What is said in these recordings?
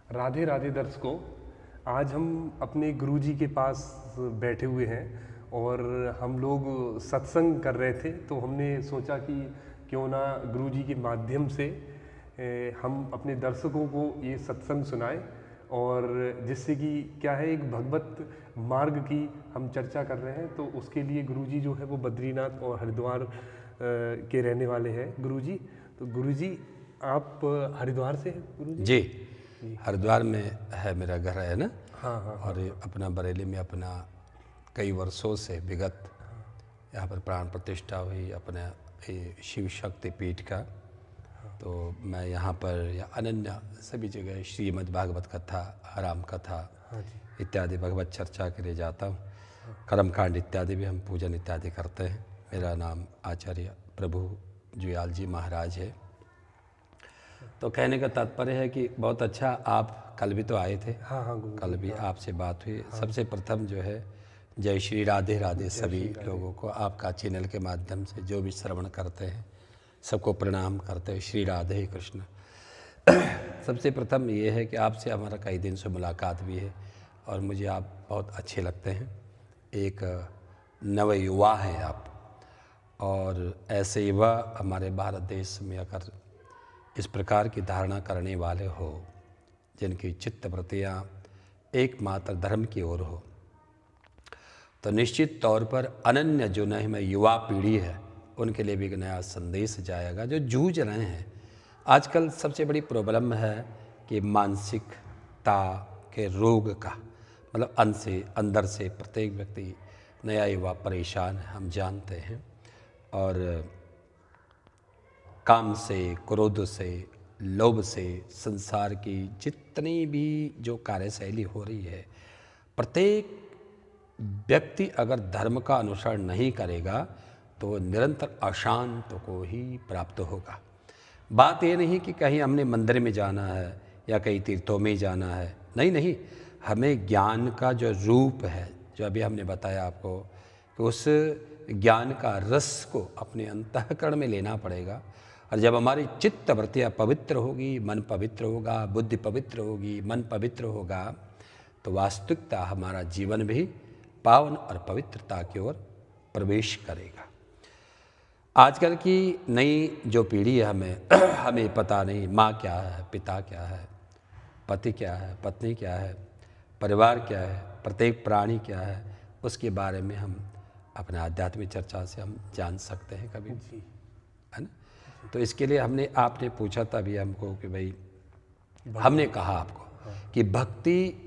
राधे राधे दर्शकों। आज हम अपने गुरुजी के पास बैठे हुए हैं और हम लोग सत्संग कर रहे थे, तो हमने सोचा कि क्यों ना गुरुजी के माध्यम से हम अपने दर्शकों को ये सत्संग सुनाएं, और जिससे कि क्या है, एक भगवत मार्ग की हम चर्चा कर रहे हैं। तो उसके लिए गुरुजी जो है वो बद्रीनाथ और हरिद्वार के रहने वाले हैं गुरुजी। तो गुरुजी आप हरिद्वार से हैं गुरुजी? जी, हरिद्वार में है मेरा घर, है ना। हाँ हाँ। और अपना बरेली में अपना कई वर्षों से विगत यहाँ पर प्राण प्रतिष्ठा हुई अपने ये शिव शक्ति पीठ का। तो मैं यहाँ पर या अनन्य सभी जगह श्रीमद् भागवत कथा, राम कथा इत्यादि भगवत चर्चा के लिए जाता हूँ। कर्मकांड इत्यादि भी हम पूजन इत्यादि करते हैं। मेरा नाम आचार्य प्रभु जुयाल जी महाराज है। तो कहने का तात्पर्य है कि बहुत अच्छा, आप कल भी तो आए थे। हाँ हाँ गुरु। कल भी आपसे बात हुई। सबसे प्रथम जो है जय श्री राधे राधे सभी लोगों को, आपका चैनल के माध्यम से जो भी श्रवण करते हैं सबको प्रणाम करते हैं। श्री राधे कृष्ण। सबसे प्रथम ये है कि आपसे हमारा कई दिन से मुलाकात भी है और मुझे आप बहुत अच्छे लगते हैं। एक नव युवा हैं आप, और ऐसे युवा हमारे भारत देश में अगर इस प्रकार की धारणा करने वाले हो, जिनकी चित्तवृत्तियाँ एकमात्र धर्म की ओर हो, तो निश्चित तौर पर अनन्य जो नए में युवा पीढ़ी है उनके लिए भी एक नया संदेश जाएगा। जो जूझ रहे हैं आजकल, सबसे बड़ी प्रॉब्लम है कि मानसिकता के रोग का मतलब अंदर से प्रत्येक व्यक्ति, नया युवा परेशान है, हम जानते हैं। और काम से, क्रोध से, लोभ से, संसार की जितनी भी जो कार्यशैली हो रही है, प्रत्येक व्यक्ति अगर धर्म का अनुसरण नहीं करेगा तो निरंतर अशांत को ही प्राप्त होगा। बात ये नहीं कि कहीं हमने मंदिर में जाना है या कहीं तीर्थों में जाना है, नहीं नहीं, हमें ज्ञान का जो रूप है, जो अभी हमने बताया आपको, कि उस ज्ञान का रस को अपने अंतःकरण में लेना पड़ेगा। और जब हमारी चित्त वृत्तियाँ पवित्र होगी, मन पवित्र होगा, बुद्धि पवित्र होगी, मन पवित्र होगा, तो वास्तविकता हमारा जीवन भी पावन और पवित्रता की ओर प्रवेश करेगा। आजकल की नई जो पीढ़ी है, हमें पता नहीं माँ क्या है, पिता क्या है, पति क्या है, पत्नी क्या है, परिवार क्या है, प्रत्येक प्राणी क्या है, उसके बारे में हम अपने आध्यात्मिक चर्चा से हम जान सकते हैं कभी, है ना। तो इसके लिए आपने पूछा था अभी हमको कि भाई, हमने कहा आपको कि भक्ति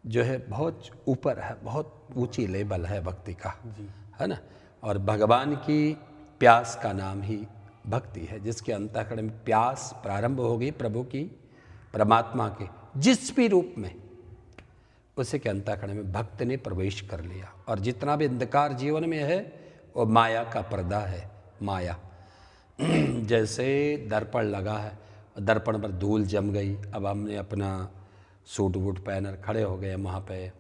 जो है बहुत ऊपर है, बहुत ऊंची लेवल है भक्ति का, है ना। और भगवान की प्यास का नाम ही भक्ति है, जिसके अंतःकरण में प्यास प्रारंभ होगी प्रभु की, परमात्मा के जिस भी रूप में, उसी के अंतःकरण में भक्त ने प्रवेश कर लिया। और जितना भी अंधकार जीवन में है वो माया का पर्दा है। माया जैसे दर्पण लगा है, दर्पण पर धूल जम गई, अब हमने अपना सूट वूट पहन खड़े हो गए, वहाँ पे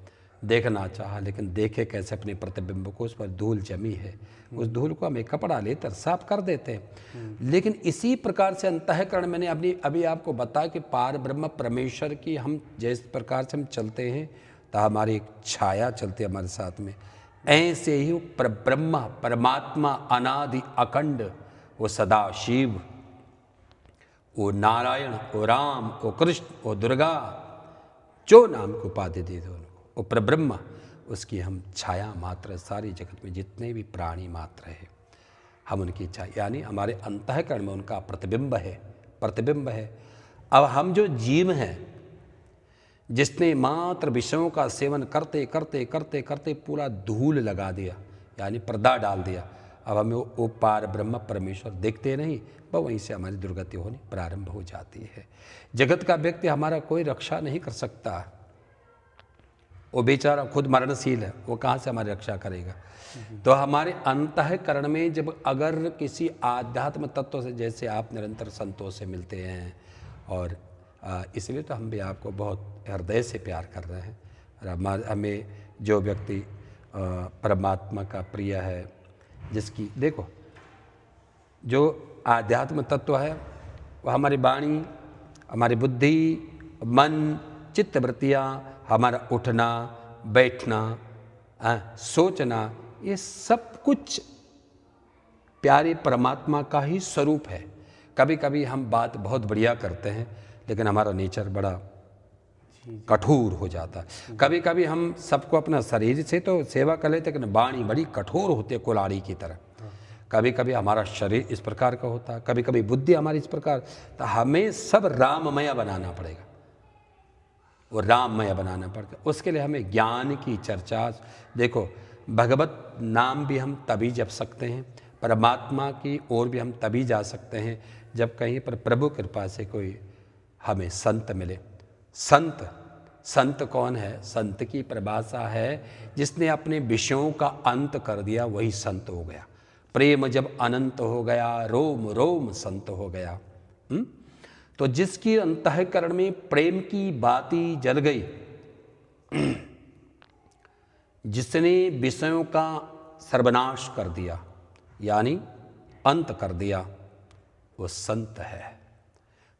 देखना चाहा, लेकिन देखे कैसे अपने प्रतिबिंब को, उस पर धूल जमी है, उस धूल को हमें कपड़ा लेकर साफ कर देते हैं। लेकिन इसी प्रकार से अंतःकरण, मैंने अभी आपको बताया कि पार ब्रह्म परमेश्वर की हम जिस प्रकार से हम चलते हैं, तो हमारी एक छाया चलती है हमारे साथ में, ऐसे ही ब्रह्म परमात्मा अनादि अखंड, वो सदा शिव, वो नारायण, वो राम, वो कृष्ण, वो दुर्गा, जो नाम को उपाधि दे दो उनको, वो परब्रह्म, उसकी हम छाया मात्र, सारी जगत में जितने भी प्राणी मात्र है हम उनकी छाया, यानी हमारे अंतःकरण में उनका प्रतिबिंब है। अब हम जो जीव हैं, जिसने मात्र विषयों का सेवन करते करते करते करते पूरा धूल लगा दिया, यानी पर्दा डाल दिया, अब हमें वो पार ब्रह्म परमेश्वर देखते नहीं, वह वहीं से हमारी दुर्गति होनी प्रारंभ हो जाती है। जगत का व्यक्ति हमारा कोई रक्षा नहीं कर सकता, वो बेचारा खुद मरणशील है, वो कहाँ से हमारी रक्षा करेगा। तो हमारे अंतःकरण में जब अगर किसी आध्यात्म तत्व से, जैसे आप निरंतर संतों से मिलते हैं, और इसलिए तो हम भी आपको बहुत हृदय से प्यार कर रहे हैं। और हमें जो व्यक्ति परमात्मा का प्रिय है, जिसकी देखो जो आध्यात्म तत्व है, वह हमारी वाणी, हमारी बुद्धि मन, चित्त वृत्तियाँ, हमारा उठना बैठना, सोचना, ये सब कुछ प्यारे परमात्मा का ही स्वरूप है। कभी कभी हम बात बहुत बढ़िया करते हैं लेकिन हमारा नेचर बड़ा कठोर हो जाता है। कभी कभी हम सबको अपना शरीर से तो सेवा कर लेते लेकिन वाणी बड़ी कठोर होती है, कुल्हाड़ी की तरह। कभी कभी हमारा शरीर इस प्रकार का होता है, कभी कभी बुद्धि हमारी इस प्रकार, तो हमें सब राममय बनाना पड़ेगा, वो राममय बनाना पड़ता। उसके लिए हमें ज्ञान की चर्चा, देखो भगवत नाम भी हम तभी जप सकते हैं, परमात्मा की ओर भी हम तभी जा सकते हैं जब कहीं पर प्रभु कृपा से कोई हमें संत मिले। संत कौन है? संत की परिभाषा है जिसने अपने विषयों का अंत कर दिया, वही संत हो गया। प्रेम जब अनंत हो गया, रोम रोम संत हो गया। तो जिसकी अंतःकरण में प्रेम की बाती जल गई, जिसने विषयों का सर्वनाश कर दिया यानी अंत कर दिया, वो संत है।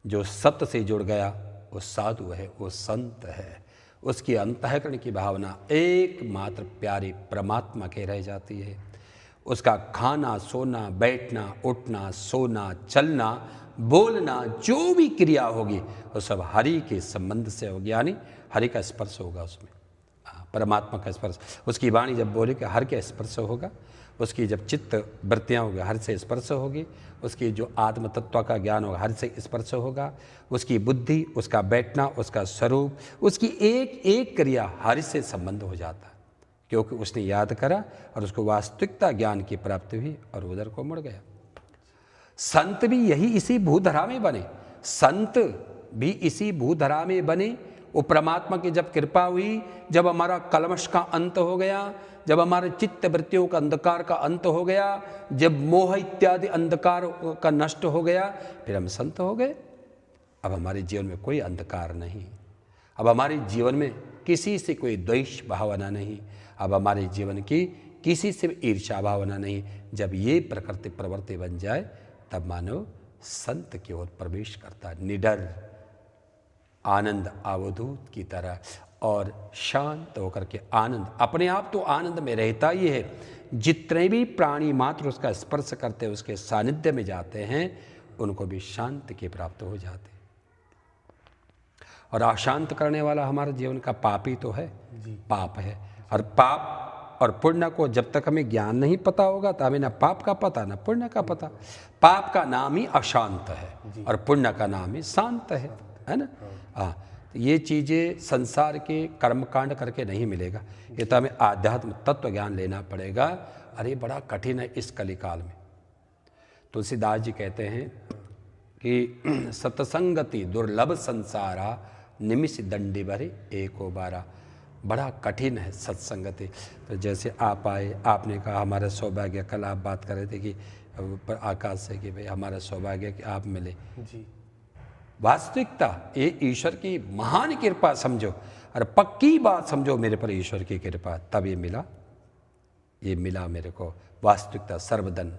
जो सत्य से जुड़ गया वो साधु है, वो संत है। उसकी अंतःकरण की भावना एकमात्र प्यारे परमात्मा के रह जाती है। उसका खाना, सोना, बैठना, उठना, सोना, चलना, बोलना, जो भी क्रिया होगी वो सब हरि के संबंध से होगी, यानी हरि का स्पर्श होगा उसमें, परमात्मा का स्पर्श। उसकी वाणी जब बोले कि हर के स्पर्श होगा, उसकी जब चित्त वृत्तियाँ होगी हर से स्पर्श होगी, उसकी जो आत्म तत्व का ज्ञान होगा हर से स्पर्श होगा, उसकी बुद्धि, उसका बैठना, उसका स्वरूप, उसकी एक एक क्रिया हर से संबंध हो जाता है, क्योंकि उसने याद करा और उसको वास्तविकता ज्ञान की प्राप्ति हुई और उधर को मुड़ गया। संत भी यही इसी भूधरा में बने, संत भी इसी भूधरा में बने। वो परमात्मा की जब कृपा हुई, जब हमारा कलमश का अंत हो गया, जब हमारे चित्त वृत्तियों का अंधकार का अंत हो गया, जब मोह इत्यादि अंधकार का नष्ट हो गया, फिर हम संत हो गए। अब हमारे जीवन में कोई अंधकार नहीं, अब हमारे जीवन में किसी से कोई द्वेष भावना नहीं, अब हमारे जीवन की किसी से ईर्ष्या भावना नहीं। जब ये प्रकृति प्रवृत्ति बन जाए तब मानव संत की ओर प्रवेश करता है, निडर आनंद अवधूत की तरह, और शांत होकर के आनंद, अपने आप तो आनंद में रहता ही है। जितने भी प्राणी मात्र उसका स्पर्श करते हैं, उसके सानिध्य में जाते हैं, उनको भी शांति की प्राप्त हो जाती है। और अशांत करने वाला हमारे जीवन का पाप ही तो है, पाप है। और पाप और पुण्य को जब तक हमें ज्ञान नहीं पता होगा तो हमें ना पाप का पता ना पुण्य का पता। पाप का नाम ही अशांत है और पुण्य का नाम ही शांत है ना। हाँ, ये चीज़ें संसार के कर्मकांड करके नहीं मिलेगा, ये तो हमें आध्यात्म तत्व ज्ञान लेना पड़ेगा। अरे बड़ा कठिन है इस कलिकाल में। तुलसीदास जी कहते हैं कि सत्संगति दुर्लभ संसारा, निमिष दंडी भरे एको बारा। बड़ा कठिन है सत्संगति। तो जैसे आप आए, आपने कहा हमारा सौभाग्य, कल आप बात कर रहे थे कि आकाश से कि भाई हमारा सौभाग्य कि आप मिले जी। वास्तविकता ये ईश्वर की महान कृपा समझो, और पक्की बात समझो मेरे पर ईश्वर की कृपा, तब ये मिला मेरे को। वास्तविकता सर्वधन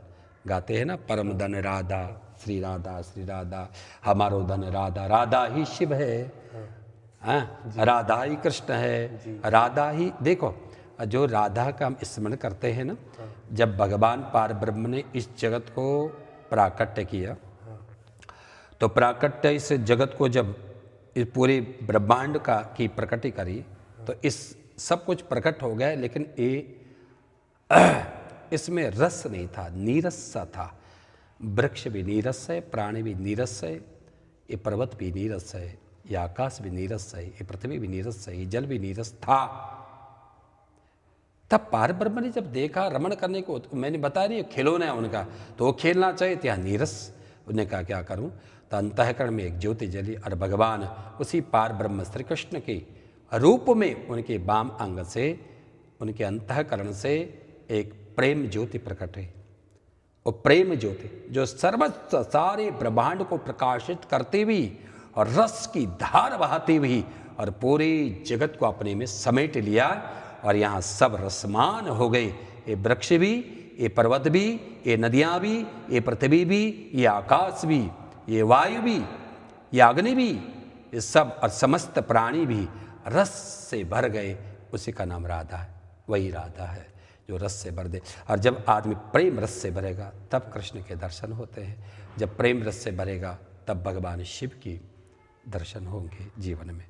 गाते हैं ना, परम धन राधा, श्री राधा, हमारो धन राधा, राधा ही शिव है, राधा ही कृष्ण है, राधा ही। देखो जो राधा का हम स्मरण करते हैं ना, जब भगवान पार ब्रह्म ने इस जगत को प्राकट्य किया, तो प्राकट्य इस जगत को जब इस पूरे ब्रह्मांड की प्रकटी करी, तो इस सब कुछ प्रकट हो गया, लेकिन ये इसमें रस नहीं था, नीरस सा था। वृक्ष भी नीरस है, प्राणी भी नीरस है, ये पर्वत भी नीरस है, ये आकाश भी नीरस है, ये पृथ्वी भी नीरस है, ये जल भी नीरस था। तब पार ब्रह्म ने जब देखा रमण करने को, तो मैंने बता रही खिलौना है उनका, तो वो खेलना चाहिए था, नीरस। उन्हें कहा क्या करूं, तो अंतःकरण में एक ज्योति जली और भगवान उसी पार ब्रह्म श्री कृष्ण के रूप में उनके वाम अंग से, उनके अंतःकरण से एक प्रेम ज्योति प्रकट है। और प्रेम ज्योति जो सर्वस्व सारे ब्रह्मांड को प्रकाशित करती हुई और रस की धार बहाती हुई और पूरे जगत को अपने में समेट लिया, और यहाँ सब रसमान हो गए। ये वृक्ष भी, ये पर्वत भी, ये नदियाँ भी, ये पृथ्वी भी, ये आकाश भी, ये वायु भी, ये अग्नि भी, ये सब और समस्त प्राणी भी रस से भर गए, उसी का नाम राधा है। वही राधा है जो रस से भर दे। और जब आदमी प्रेम रस से भरेगा तब कृष्ण के दर्शन होते हैं। जब प्रेम रस से भरेगा तब भगवान शिव की दर्शन होंगे जीवन में।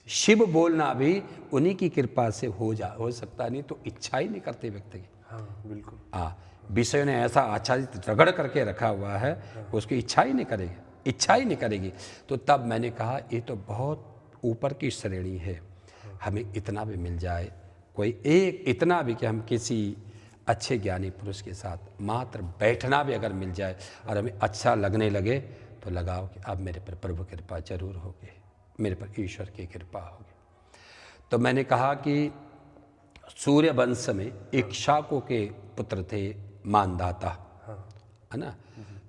शिव बोलना भी उन्हीं की कृपा से हो सकता, नहीं तो इच्छा ही नहीं करते व्यक्ति की। हाँ बिल्कुल। हाँ, विषय ने ऐसा आच्छादित रगड़ करके रखा हुआ है, उसकी इच्छा ही नहीं करेगी, इच्छा ही नहीं करेगी। तो तब मैंने कहा ये तो बहुत ऊपर की श्रेणी है, हमें इतना भी मिल जाए, कोई एक इतना भी कि हम किसी अच्छे ज्ञानी पुरुष के साथ मात्र बैठना भी अगर मिल जाए और हमें अच्छा लगने लगे तो लगाओ कि अब मेरे पर प्रभु कृपा जरूर होगी, मेरे पर ईश्वर की कृपा होगी। तो मैंने कहा कि सूर्य वंश में इक्ष्वाकु के पुत्र थे मानधाता, है ना।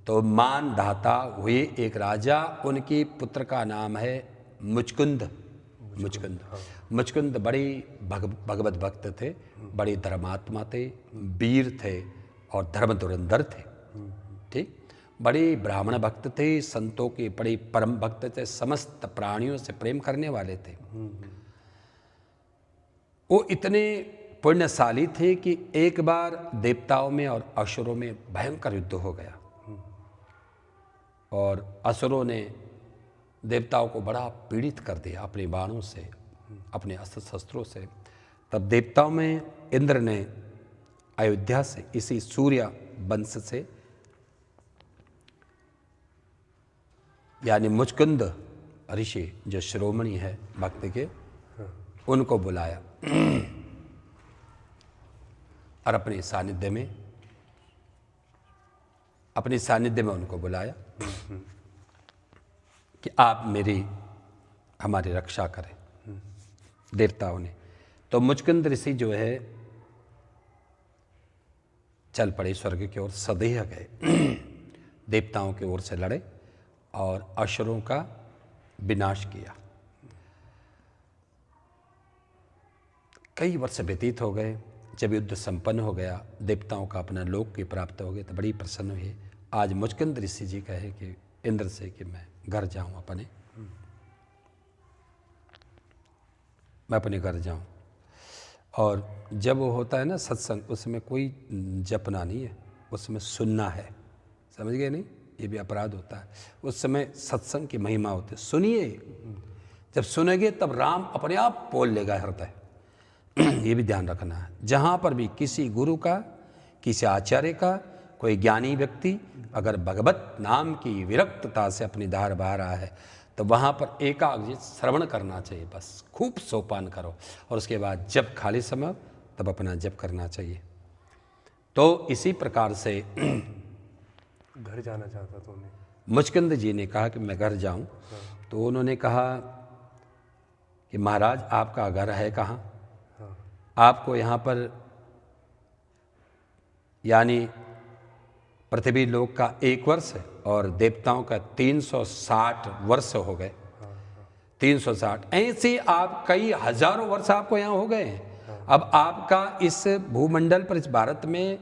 तो मानधाता हुए एक राजा, उनके पुत्र का नाम है मुचकुंद। मुचकुंद बड़े भगवत भक्त थे, बड़े धर्मात्मा थे, वीर थे और धर्म धुरंधर थे। ठीक, बड़े ब्राह्मण भक्त थे, संतों के बड़े परम भक्त थे, समस्त प्राणियों से प्रेम करने वाले थे। वो इतने पुण्यशाली थे कि एक बार देवताओं में और असुरों में भयंकर युद्ध हो गया और असुरों ने देवताओं को बड़ा पीड़ित कर दिया अपने बाणों से, अपने अस्त्र शस्त्रों से। तब देवताओं में इंद्र ने अयोध्या से, इसी सूर्य वंश से, यानी मुचकुंद ऋषि जो शिरोमणि है भक्त के, उनको बुलाया और अपने सानिध्य में उनको बुलाया कि आप हमारी रक्षा करें, देवताओं ने। तो मुचकुंद ऋषि जो है चल पड़े स्वर्ग की ओर, सदेह गए, देवताओं की ओर से लड़े और असुरों का विनाश किया। कई वर्ष व्यतीत हो गए। जब युद्ध संपन्न हो गया, देवताओं का अपना लोक की प्राप्त हो गए, तो बड़ी प्रसन्न हुए। आज मुचकुंद ऋषि जी कहे कि इंद्र से कि मैं घर जाऊं, मैं अपने घर जाऊं। और जब वो होता है ना सत्संग, उसमें कोई जपना नहीं है, उसमें सुनना है। समझ गए नहीं, ये भी अपराध होता है। उस समय सत्संग की महिमा होती है, सुनिए। जब सुनेंगे तब राम अपने आप बोल लेगा हृदय। ये भी ध्यान रखना है। जहाँ पर भी किसी गुरु का, किसी आचार्य का, कोई ज्ञानी व्यक्ति अगर भगवत नाम की विरक्तता से अपनी धार बहा रहा है तो वहाँ पर एकाग्रचित्त श्रवण करना चाहिए। बस खूब सोपान करो और उसके बाद जब खाली समय तब अपना जप करना चाहिए। तो इसी प्रकार से घर जाना चाहता तो उन्हें मुचकुंद जी ने कहा कि मैं घर जाऊं। तो उन्होंने कहा कि महाराज आपका घर है कहाँ? आपको यहाँ पर यानी पृथ्वी लोक का 1 वर्ष और देवताओं का 360 वर्ष हो गए। 360 ऐसे आप कई हजारों वर्ष आपको यहाँ हो गए हैं। अब आपका इस भूमंडल पर, इस भारत में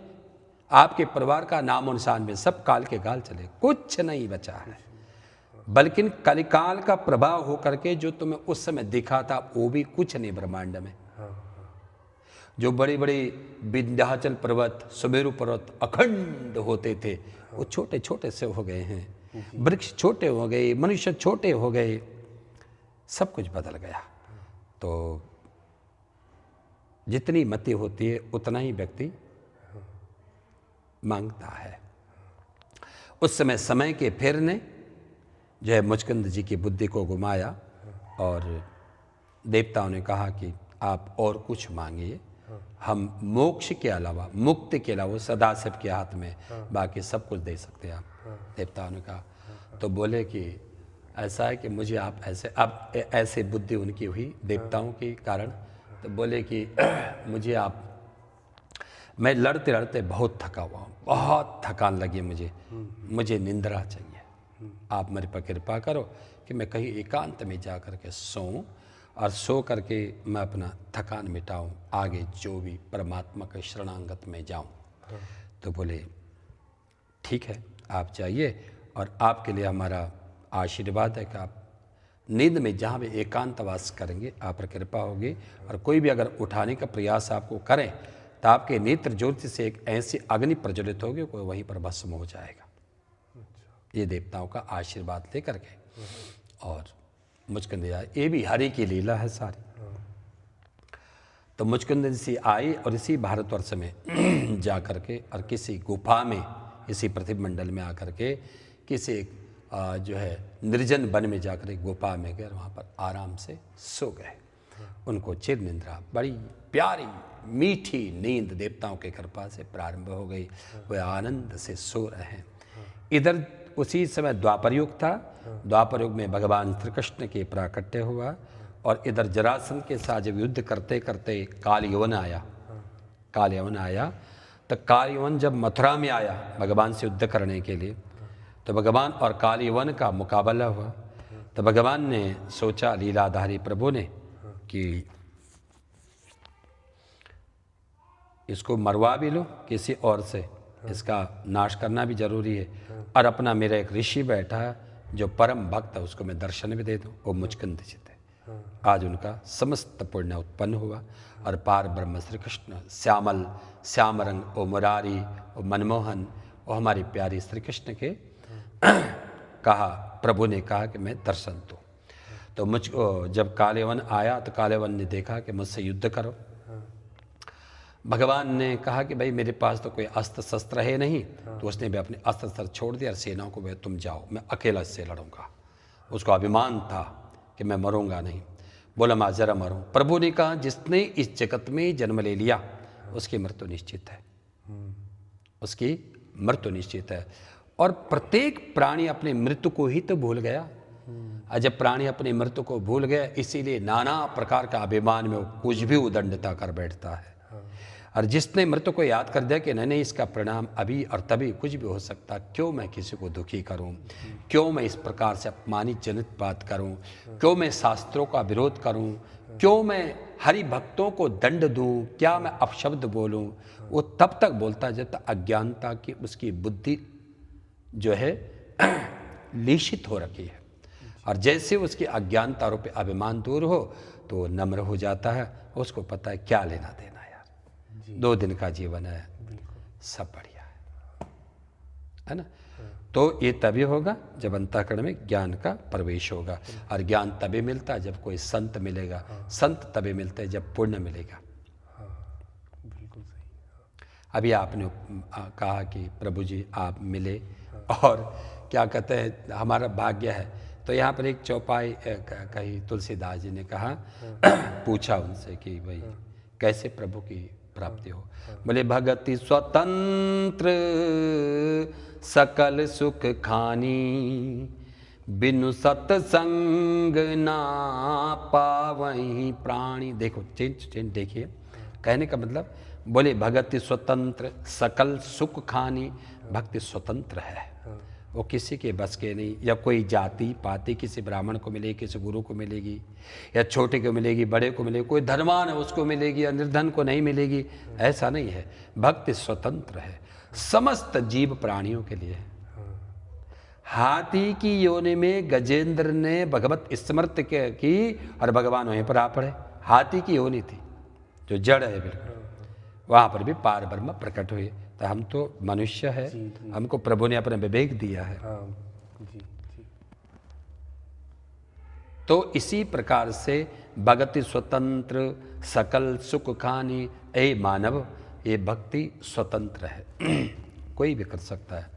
आपके परिवार का नामो निशान में सब काल के काल चले, कुछ नहीं बचा है। बल्कि कलिकाल का प्रभाव होकर के जो तुम्हें उस समय दिखा था वो भी कुछ नहीं ब्रह्मांड में। जो बड़े बड़े विंध्याचल पर्वत, सुमेरु पर्वत अखंड होते थे, वो छोटे छोटे से हो गए हैं। वृक्ष छोटे हो गए, मनुष्य छोटे हो गए, सब कुछ बदल गया। तो जितनी मति होती है उतना ही व्यक्ति मांगता है। उस समय के फेर ने जो है मुचकुंद जी की बुद्धि को घुमाया और देवताओं ने कहा कि आप और कुछ मांगिए, हम मोक्ष के अलावा, मुक्ति के अलावा सदा सबके हाथ में, बाकी सब कुछ दे सकते हैं आप। देवताओं ने कहा। तो बोले कि ऐसा है कि मुझे आप ऐसे, अब ऐसे बुद्धि उनकी हुई देवताओं के कारण। तो बोले कि मुझे आप, मैं लड़ते लड़ते बहुत थका हुआ हूँ, बहुत थकान लगी मुझे निंद्रा चाहिए। आप मेरे पर कृपा करो कि मैं कहीं एकांत में जा कर के सोऊं और सो करके मैं अपना थकान मिटाऊं, आगे जो भी परमात्मा के शरणागत में जाऊं। तो बोले ठीक है, आप जाइए और आपके लिए हमारा आशीर्वाद है कि आप नींद में जहाँ भी एकांतवास करेंगे आप पर कृपा होगी। और कोई भी अगर उठाने का प्रयास आपको करें तो आपके नेत्र ज्योति से एक ऐसी अग्नि प्रज्वलित होगी, कोई वहीं पर भस्म हो जाएगा। ये देवताओं का आशीर्वाद लेकर के और मुचकुंद ये भी हरि की लीला है सारी। तो मुचकुंद ऋषि आई और इसी भारतवर्ष में जा कर के और किसी गुफा में, इसी पृथ्वी मंडल में आकर के किसी जो है निर्जन वन में जाकर एक गुफा में गए, वहाँ पर आराम से सो गए। उनको चिर निंद्रा, बड़ी प्यारी मीठी नींद देवताओं के कृपा से प्रारंभ हो गई। वे आनंद से सो रहे हैं। इधर उसी समय द्वापर युग था। द्वापर युग में भगवान श्री कृष्ण के प्राकट्य हुआ और इधर जरासंध के साथ जब युद्ध करते करते काल यवन आया। काल यवन आया तो काल यवन जब मथुरा में आया भगवान से युद्ध करने के लिए, तो भगवान और काल यवन का मुकाबला हुआ। तो भगवान ने सोचा, लीलाधारी प्रभु ने, कि इसको मरवा भी लो किसी और से, इसका नाश करना भी जरूरी है। और अपना मेरा एक ऋषि बैठा है जो परम भक्त है, उसको मैं दर्शन भी दे दूँ। वो मुचकुंद जित है। आज उनका समस्त पुण्य उत्पन्न हुआ और पार ब्रह्म श्री कृष्ण श्यामल श्याम रंग, ओ मुरारी, ओ मनमोहन, ओ हमारी प्यारी श्री कृष्ण के कहा, प्रभु ने कहा कि मैं दर्शन दूँ। तो मुझको जब कालेवन आया तो कालेवन ने देखा कि मुझसे युद्ध करो। भगवान ने कहा कि भाई मेरे पास तो कोई अस्त्र शस्त्र है नहीं। तो उसने भी अपने अस्त्र शस्त्र छोड़ दिया और सेनाओं को, भाई तुम जाओ, मैं अकेला इससे लड़ूंगा। उसको अभिमान था कि मैं मरूंगा नहीं। बोला मैं जरा मरूं। प्रभु ने कहा जिसने इस जगत में जन्म ले लिया उसकी मृत्यु निश्चित है, उसकी मृत्यु निश्चित है। और प्रत्येक प्राणी अपने मृत्यु को ही तो भूल गया। और जब प्राणी अपनी मृत्यु को भूल गया, इसीलिए नाना प्रकार का अभिमान में वो कुछ भी उदंडता कर बैठता है। और जिसने मृत्यु को याद कर दिया कि नहीं इसका परिणाम अभी और तभी कुछ भी हो सकता, क्यों मैं किसी को दुखी करूं, क्यों मैं इस प्रकार से अपमानित जनित बात करूं, क्यों मैं शास्त्रों का विरोध करूं, क्यों मैं हरि भक्तों को दंड दूं, क्या मैं अपशब्द बोलूं, वो तब तक बोलता जब तक अज्ञानता की उसकी बुद्धि जो है लीशित हो रखी है। और जैसे उसकी अज्ञानता रूपी अभिमान दूर हो तो नम्र हो जाता है। उसको पता है क्या लेना देना यार, 2 दिन का जीवन है, सब बढ़िया है ना। तो ये तभी होगा जब अंतःकरण में ज्ञान का प्रवेश होगा। और ज्ञान तभी मिलता है जब कोई संत मिलेगा। संत तभी मिलते हैं जब पुण्य मिलेगा। बिल्कुल सही। अभी आपने कहा कि प्रभु जी आप मिले और क्या कहते हैं हमारा भाग्य है। तो यहाँ पर एक चौपाई कही, तुलसीदास जी ने कहा, पूछा उनसे कि भाई कैसे प्रभु की प्राप्ति हो। बोले भगति स्वतंत्र सकल सुख खानी, बिनु सत्संग ना पावहीं प्राणी। देखो चेंज देखिए, कहने का मतलब बोले भगति स्वतंत्र सकल सुख खानी। भक्ति स्वतंत्र है, वो किसी के बस के नहीं। या कोई जाति पाति किसी ब्राह्मण को मिलेगी, किसी गुरु को मिलेगी, या छोटे को मिलेगी, बड़े को मिलेगी, कोई धनवान है उसको मिलेगी या निर्धन को नहीं मिलेगी, ऐसा नहीं है। भक्ति स्वतंत्र है, समस्त जीव प्राणियों के लिए। हाथी की योनि में गजेंद्र ने भगवत स्मृति की और भगवान वहीं पर आ पड़े। हाथी की योनि थी जो जड़ है बिल्कुल, वहाँ पर भी पार ब्रह्म प्रकट हुए। तो हम तो मनुष्य है, हमको प्रभु ने अपना विवेक दिया है। जी। तो इसी प्रकार से भगति स्वतंत्र सकल सुख खानी। ए मानव, ये भक्ति स्वतंत्र है, कोई भी कर सकता है,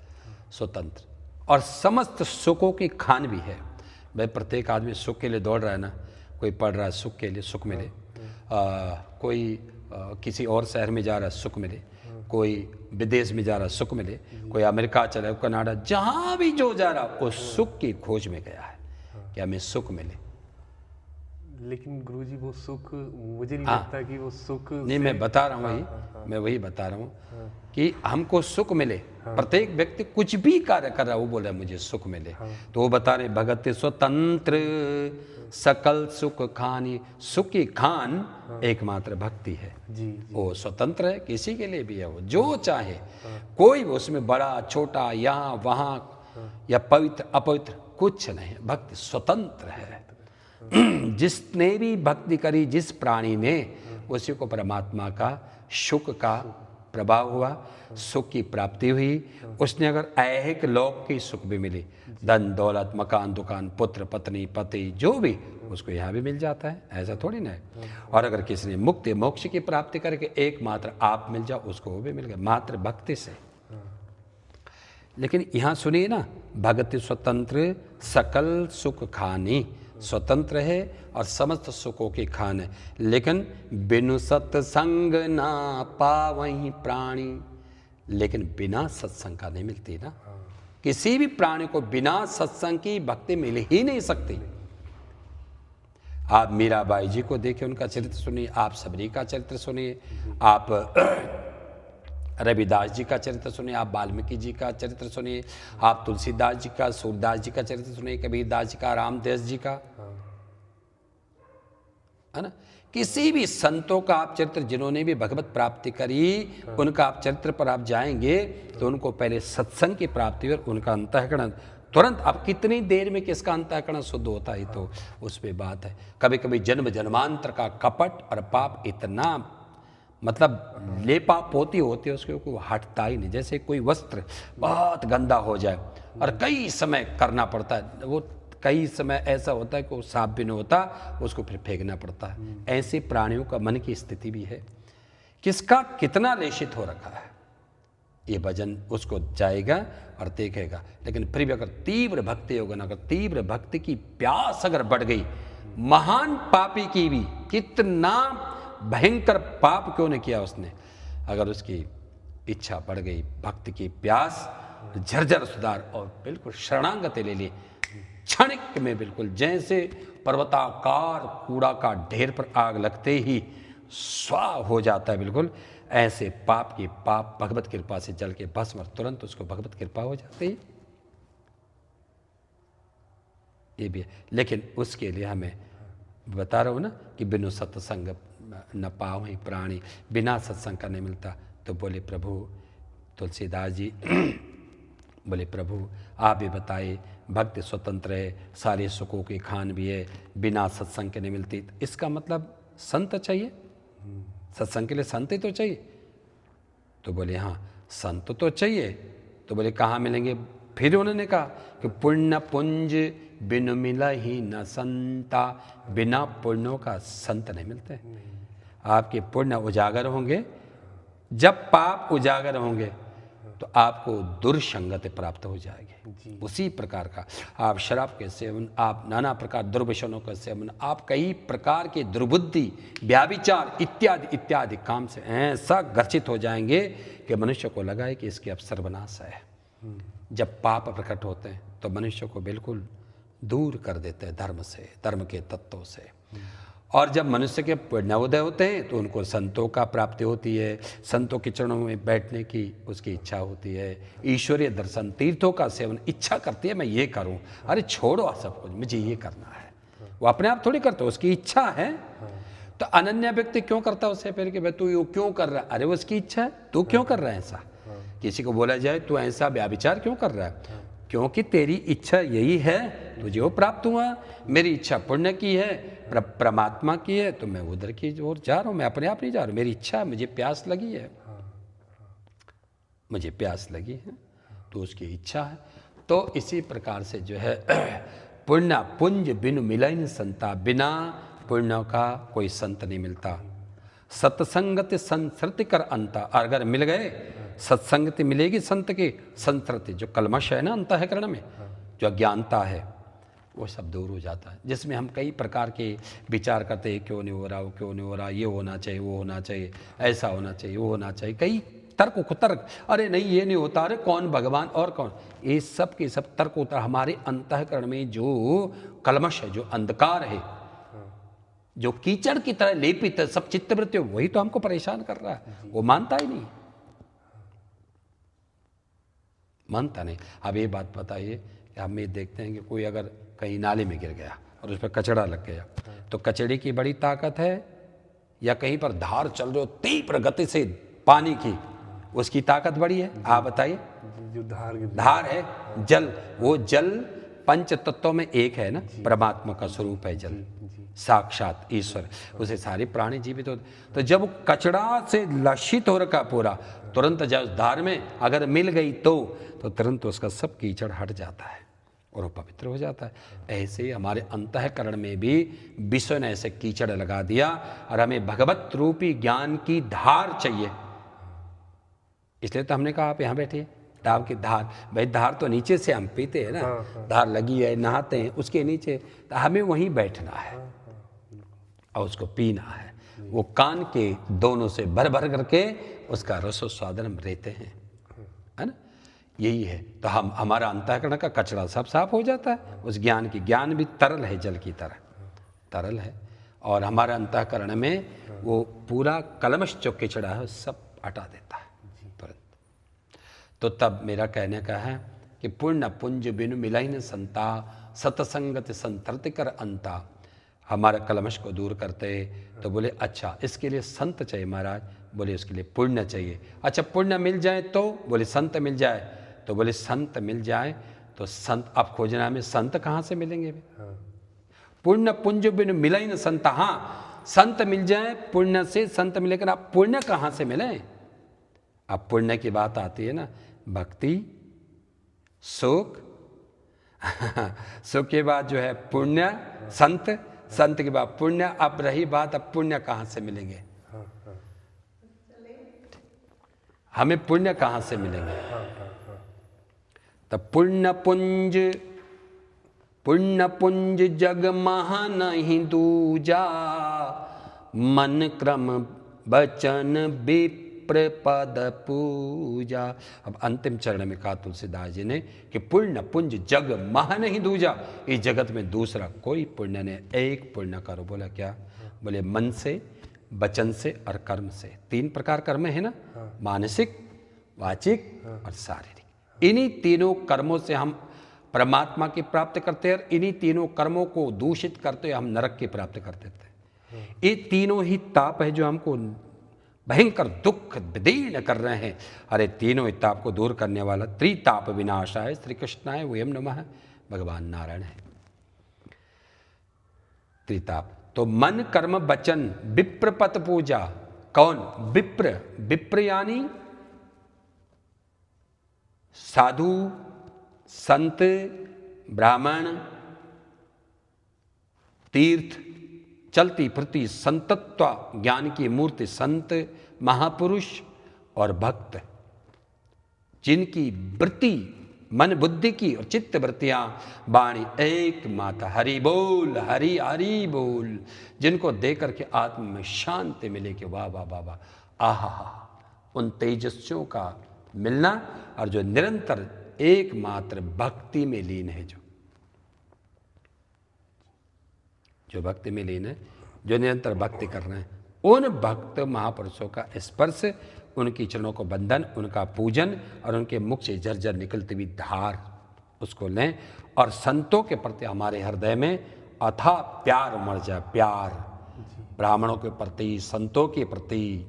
स्वतंत्र। और समस्त सुखों की खान भी है। भाई प्रत्येक आदमी सुख के लिए दौड़ रहा है ना। कोई पढ़ रहा है सुख के लिए, सुख मिले। कोई किसी और शहर में जा रहा है, सुख मिले। कोई विदेश में जा रहा है, सुख मिले। कोई अमेरिका चला, कनाडा, जहाँ भी जो जा रहा वो सुख की खोज में गया है कि हमें सुख मिले। लेकिन गुरुजी वो सुख मुझे नहीं लगता कि वो सुख नहीं, मैं बता रहा हूँ मैं वही बता रहा हूँ कि हमको सुख मिले। प्रत्येक व्यक्ति कुछ भी कार्य कर रहा है वो बोल रहा है मुझे सुख मिले। तो वो बता रहे भगति स्वतंत्र सकल सुख खानी। सुख की खान एकमात्र भक्ति है। जी। वो स्वतंत्र है, किसी के लिए भी है, वो जो चाहे। कोई उसमें बड़ा छोटा यहाँ वहाँ या पवित्र अपवित्र कुछ नहीं। भक्ति स्वतंत्र है। जिसने भी भक्ति करी, जिस प्राणी ने, उसी को परमात्मा का सुख का प्रभाव हुआ, सुख की प्राप्ति हुई। उसने अगर ऐहिक लोक की सुख भी मिली, धन दौलत मकान दुकान पुत्र पत्नी पति जो भी, उसको यहाँ भी मिल जाता है, ऐसा थोड़ी ना है। और अगर किसी ने मुक्ति मोक्ष की प्राप्ति करके एकमात्र आप मिल जाओ, उसको वो भी मिल गया मात्र भक्ति से। लेकिन यहाँ सुनिए ना, भगति स्वतंत्र सकल सुख खानी, स्वतंत्र है और समस्त सुखों की खान है, लेकिन बिनु सत्संग ना पावहीं प्राणी। लेकिन बिना सत्संग का नहीं मिलती ना, किसी भी प्राणी को बिना सत्संग की भक्ति मिल ही नहीं सकती। आप मीराबाई जी को देखिए, उनका चरित्र सुनिए, आप सबरी का चरित्र सुनिए, आप रविदास जी का चरित्र सुनिए, आप वाल्मीकि जी का चरित्र सुनिए, आप तुलसीदास जी का, सूरदास जी का चरित्र सुनिए, कबीरदास जी का, रामदास जी का, है ना। किसी भी संतों का आप चरित्र, जिन्होंने भी भगवत प्राप्ति करी, उनका आप चरित्र पर आप जाएंगे तो उनको पहले सत्संग की प्राप्ति हुई और उनका अंतःकरण तुरंत, अब कितनी देर में किसका अंतःकरण शुद्ध होता है तो उस पे बात है। कभी कभी जन्म जन्मांतर का कपट और पाप इतना मतलब लेपा पोती होती है उसके, कोई हटता ही नहीं। जैसे कोई वस्त्र बहुत गंदा हो जाए और कई समय करना पड़ता है, वो कई समय ऐसा होता है कि वो साफ भी नहीं होता, उसको फिर फेंकना पड़ता है। ऐसे प्राणियों का मन की स्थिति भी है, किसका कितना लेशित हो रखा है। ये भजन उसको जाएगा और देखेगा, लेकिन फिर भी अगर तीव्र भक्ति होगा ना, अगर तीव्र भक्ति की प्यास अगर बढ़ गई, महान पापी की भी कितना भयंकर पाप क्यों नहीं किया उसने, अगर उसकी इच्छा बढ़ गई, भक्ति की प्यास झरझर सुधार और बिल्कुल शरणागति ले ली, क्षणिक में बिल्कुल जैसे पर्वताकार कूड़ा का ढेर पर आग लगते ही स्वा हो जाता है, बिल्कुल ऐसे पाप की पाप भगवत कृपा से जल के भस्म और तुरंत उसको भगवत कृपा हो जाती है। ये भी है, लेकिन उसके लिए हमें बता रहा हूं ना कि बिनु सत्संग न पावहीं प्राणी, बिना सत्संग का नहीं मिलता। तो बोले प्रभु, तुलसीदास जी बोले प्रभु आप भी बताए, भक्ति स्वतंत्र है, सारे सुखों की खान भी है, बिना सत्संग के नहीं मिलती। इसका मतलब संत चाहिए, सत्संग के लिए संत ही तो चाहिए। तो बोले हाँ संत तो चाहिए। तो बोले कहाँ मिलेंगे? फिर उन्होंने कहा कि पुण्य पुंज बिनु मिला ही न संता, बिना पुण्यों का संत नहीं मिलते। आपके पुण्य उजागर होंगे, जब पाप उजागर होंगे तो आपको दुर्संगत प्राप्त हो जाएगी। उसी प्रकार का आप शराब के सेवन, आप नाना प्रकार दुर्व्यसनों का सेवन, आप कई प्रकार के दुर्बुद्धि व्याभिचार इत्यादि इत्यादि काम से ऐसा ग्रसित हो जाएंगे कि मनुष्य को लगा है कि इसके अब सर्वनाश है। जब पाप प्रकट होते हैं तो मनुष्य को बिल्कुल दूर कर देते हैं धर्म से, धर्म के तत्वों से। और जब मनुष्य के पुण्योदय होते हैं तो उनको संतों का प्राप्ति होती है, संतों के चरणों में बैठने की उसकी इच्छा होती है, ईश्वरीय दर्शन तीर्थों का सेवन इच्छा करती है, मैं ये करूं, अरे छोड़ो सब कुछ, मुझे ये करना है। वो अपने आप थोड़ी करते, उसकी इच्छा है। तो अनन्य व्यक्ति क्यों करता है उससे फिर कि भाई तू ये क्यों कर रहा है? अरे वो उसकी इच्छा है, तू क्यों कर रहा है ऐसा? किसी को बोला जाए तू ऐसा व्याभिचार क्यों कर रहा है? क्योंकि तेरी इच्छा यही है, तुझे वो प्राप्त हुआ। मेरी इच्छा पुण्य की है, परमात्मा की है, तो मैं उधर की ओर जा रहा हूँ, मैं अपने आप नहीं जा रहा हूँ। मेरी इच्छा, मुझे प्यास लगी है, मुझे प्यास लगी है, तो उसकी इच्छा है। तो इसी प्रकार से जो है पुण्य पुंज बिनु मिलन संता, बिना पुण्य का कोई संत नहीं मिलता। सत्संगति संस्कृति कर अंता, अगर मिल गए सत्संगति मिलेगी संत की, संस्कृति जो कलमश है ना अंतःकरण में, जो अज्ञानता है, वो सब दूर हो जाता है। जिसमें हम कई प्रकार के विचार करते हैं, क्यों नहीं हो रहा, वो क्यों नहीं हो रहा, ये होना चाहिए, वो होना चाहिए, ऐसा होना चाहिए, वो होना चाहिए, कई तर्क कुतर्क, अरे नहीं ये नहीं होता, अरे कौन भगवान और कौन, ये सब के सब तर्क उतर हमारे अंतःकरण में जो कलमश है, जो अंधकार है, जो कीचड़ की तरह लेपित है, सब चित्तवृत्ति, वही तो हमको परेशान कर रहा है। वो मानता ही नहीं, मानता नहीं। अब ये बात बताइए कि हम ये देखते हैं कि कोई अगर कहीं नाले में गिर गया और उस पर कचड़ा लग गया, तो कचड़े की बड़ी ताकत है या कहीं पर धार चल रही हो तीव्र गति से पानी की, उसकी ताकत बड़ी है? आप बताइए। जो धार है जल, वो जल पंच तत्वों में एक है ना, परमात्मा का स्वरूप है जल, साक्षात ईश्वर, उसे सारे प्राणी जीवित होते। तो जब कचड़ा से लक्षित हो रखा पूरा, तुरंत जब उस धार में अगर मिल गई तो तुरंत उसका सब कीचड़ हट जाता है और वो पवित्र हो जाता है। ऐसे ही हमारे अंतःकरण में भी विश्व ने ऐसे कीचड़ लगा दिया और हमें भगवत रूपी ज्ञान की धार चाहिए। इसलिए तो हमने कहा आप यहाँ बैठिए, डाब की धार। भाई धार तो नीचे से हम पीते हैं ना, धार लगी है, नहाते हैं उसके नीचे, तो हमें वहीं बैठना है और उसको पीना है। वो कान के दोनों से भर भर करके उसका रसो स्वादन हम रहते हैं, है ना। यही है, तो हमारा अंतःकरण का कचरा सब साफ हो जाता है। उस ज्ञान की, ज्ञान भी तरल है, जल की तरह तरल है, और हमारे अंतःकरण में वो पूरा कलमश जो किचड़ा है सब हटा देता है तुरंत। तो तब मेरा कहने का है कि पूर्ण पुंज बिनु मिलन संता, सतसंगत संतर्ति कर अंता। हमारा कलमश को दूर करते तो बोले अच्छा इसके लिए संत चाहिए महाराज, बोले उसके लिए पुण्य चाहिए। अच्छा पुण्य मिल जाए तो, बोले संत मिल जाए तो, बोले संत मिल जाए तो संत अब खोजना में संत कहाँ से मिलेंगे? पुण्य पुंज बिन मिला ही न संत। हाँ संत मिल जाए, पुण्य से संत मिले, लेकिन आप पुण्य कहाँ से मिले? अब पुण्य की बात आती है ना, भक्ति, सुख सुख के बाद जो है पुण्य, संत, संत के बाद पुण्य। अब रही बात अब पुण्य कहाँ से मिलेंगे? हमें पुण्य कहाँ से मिलेंगे? तब पुण्य पुंज जग महा नहीं दूजा, मन क्रम बचन विप्र पद पूजा। अब अंतिम चरण में कहा तुलसीदास जी ने कि पुण्य पुंज जग महा नहीं दूजा, इस जगत में दूसरा कोई पुण्य नहीं, एक पुण्य करो। बोला क्या? बोले मन से, वचन से और कर्म से। 3 प्रकार कर्म है ना, मानसिक, वाचिक और शारीरिक। इन्हीं तीनों कर्मों से हम परमात्मा की प्राप्त करते हैं, और इन्हीं तीनों कर्मों को दूषित करते हुए हम नरक की प्राप्त करते थे। ये तीनों ही ताप है जो हमको भयंकर दुख विदीर्ण कर रहे हैं। अरे तीनों ही ताप को दूर करने वाला त्रिताप विनाशाय श्री कृष्णाय वयम नमः भगवान नारायण है। त्रिताप तो मन कर्म वचन विप्र पद पूजा। कौन? विप्र। विप्र यानी साधु, संत, ब्राह्मण, तीर्थ, चलती फिरती संतत्व ज्ञान की मूर्ति संत, महापुरुष और भक्त, जिनकी वृत्ति मन बुद्धि की और चित्त वृत्तियां वाणी एक माता हरि बोल, हरि हरि बोल, जिनको देकर के आत्मा में शांति मिले कि वाह वाह वाह वाह, आहा, उन तेजस्वियों का मिलना, और जो निरंतर एकमात्र भक्ति में लीन है, जो भक्ति में लीन है, जो निरंतर भक्ति कर रहे हैं, उन भक्त महापुरुषों का स्पर्श, उनकी चरणों को बंधन, उनका पूजन और उनके मुख से झरझर निकलती हुई धार, उसको लें। और संतों के प्रति हमारे हृदय में अथाह प्यार उमड़ जाए। प्यार ब्राह्मणों के प्रति, संतों के प्रति,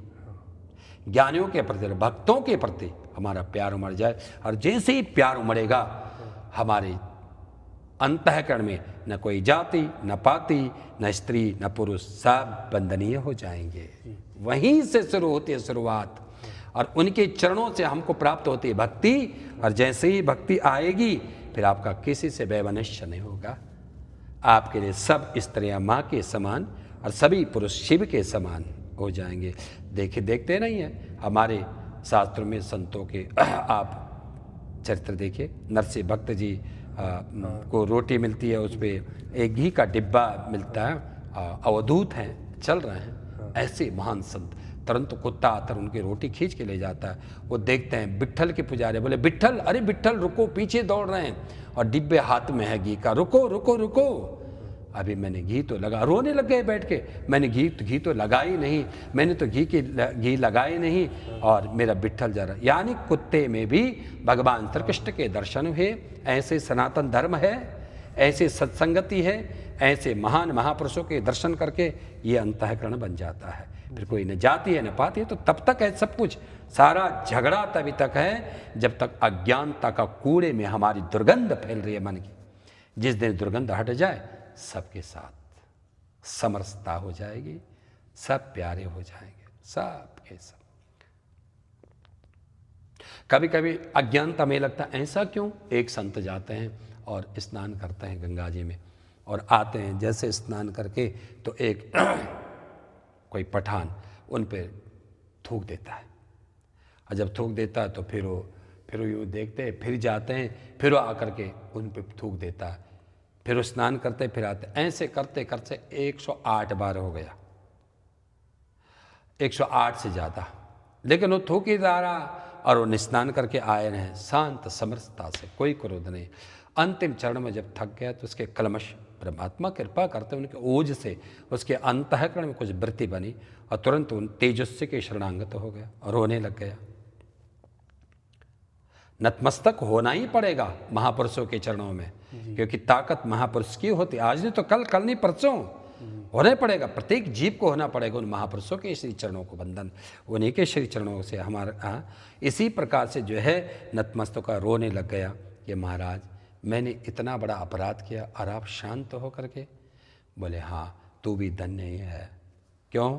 ज्ञानियों के प्रति, भक्तों के प्रति हमारा प्यार उमड़ जाए। और जैसे ही प्यार उमड़ेगा, हमारे अंतःकरण में न कोई जाति, न पाति, न स्त्री, न पुरुष, सब बंधनीय हो जाएंगे। वहीं से शुरू होती है शुरुआत, और उनके चरणों से हमको प्राप्त होती है भक्ति। और जैसे ही भक्ति आएगी, फिर आपका किसी से वैमनस्य नहीं होगा। आपके लिए सब स्त्रियां माँ के समान और सभी पुरुष शिव के समान हो जाएंगे। देखते नहीं है हमारे शास्त्रों में संतों के, आप चरित्र देखिए, नरसिंह भक्त जी को रोटी मिलती है, उस पर एक घी का डिब्बा मिलता है, अवधूत हैं, चल रहे हैं। ऐसे महान संत, तुरंत कुत्ता आकर उनकी रोटी खींच के ले जाता है। वो देखते हैं विट्ठल के पुजारी, बोले विट्ठल, अरे विट्ठल रुको, पीछे दौड़ रहे हैं, और डिब्बे हाथ में है घी का, रुको रुको रुको, अभी मैंने घी तो लगा। रोने लग गए बैठ के, मैंने घी तो लगा ही नहीं, मैंने तो घी लगाए नहीं, और मेरा विट्ठल जरा। यानी कुत्ते में भी भगवान श्री कृष्ण के दर्शन हुए। ऐसे सनातन धर्म है, ऐसे सत्संगति है, ऐसे महान महापुरुषों के दर्शन करके ये अंतःकरण बन जाता है। फिर कोई न जाति है न पाती है, तो तब तक है सब कुछ। सारा झगड़ा तभी तक है जब तक अज्ञानता का कूड़े में हमारी दुर्गंध फैल रही है मन की। जिस दिन दुर्गंध हट जाए सबके साथ समरसता हो जाएगी, सब प्यारे हो जाएंगे, सब के सब। कभी कभी अज्ञानता में लगता है ऐसा क्यों। एक संत जाते हैं और स्नान करते हैं गंगा जी में और आते हैं, जैसे स्नान करके तो एक कोई पठान उन पे थूक देता है, और जब थूक देता है तो फिर वो यूँ देखते हैं, फिर जाते हैं, फिर वो आकर के उन पे थूक देता है, फिर वो स्नान करते फिर आते, ऐसे करते करते 108 बार हो गया, 108 से ज़्यादा। लेकिन वो थूक ही जा रहा और वो स्नान करके आए रहे शांत समरसता से, कोई क्रोध नहीं। अंतिम चरण में जब थक गया तो उसके कलमश परमात्मा कृपा करते उनके ओज से उसके अंतःकरण में कुछ वृत्ति बनी और तुरंत उन तेजस्वी के शरणागत हो गया और रोने लग गया। नतमस्तक होना ही पड़ेगा महापुरुषों के चरणों में, क्योंकि ताकत महापुरुष की होती, आज नहीं तो कल, कल नहीं परसों होना पड़ेगा। प्रत्येक जीव को होना पड़ेगा उन महापुरुषों के श्री चरणों को बंधन, उन्हीं के श्री चरणों से हमारा। इसी प्रकार से जो है नतमस्तक का रोने लग गया कि महाराज मैंने इतना बड़ा अपराध किया और आप शांत हो करके बोले हाँ तू भी धन्य ही है। क्यों,